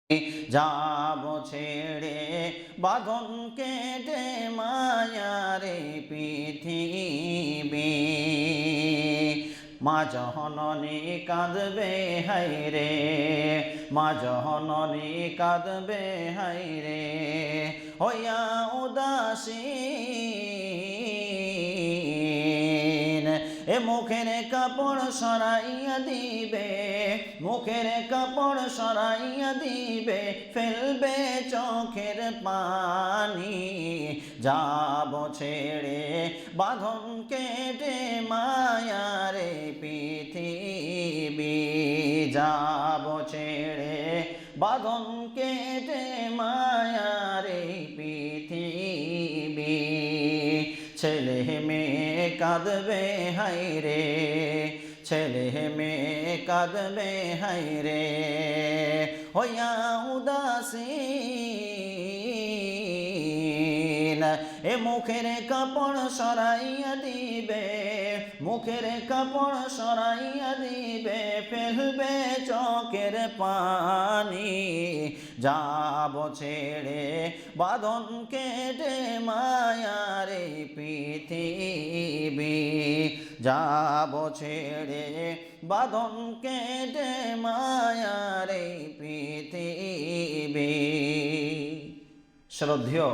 যাব ছেড়ে বাঁধন কেটে মায়ারে পৃথিবী। মা জননী কাঁদবে হায়রে, মা জননী কাঁদবে হায়রে, হইয়া উদাসীন। এ মুখের কাপড় সরাইয়া দিবে, মুখের কাপড় সরাইয়া দিবে, ফেলবে চোখের পানি। যাব ছেড়ে বাঁধন কেটে মায়ারে পৃথিবী। যাব ছেড়ে বাঁধন কেটে মায়ারে পৃথিবী। ছেলে মেয়ে কাঁদবে হায়রে, ছেলে মেয়ে কাঁদবে হায়রে, হইয়া উদাসীন। এ মুখের কাপড় সরাইয়া দিবে, মুখের কাপড় সরাইয়া দিবে, ফেলবে চোখের পানি। যাব ছেড়ে বাঁধন কেটে মায়ারে পৃথিবী। যাব ছেড়ে বাঁধন কেটে মায়ারে পৃথিবী। শ্রদ্ধেয়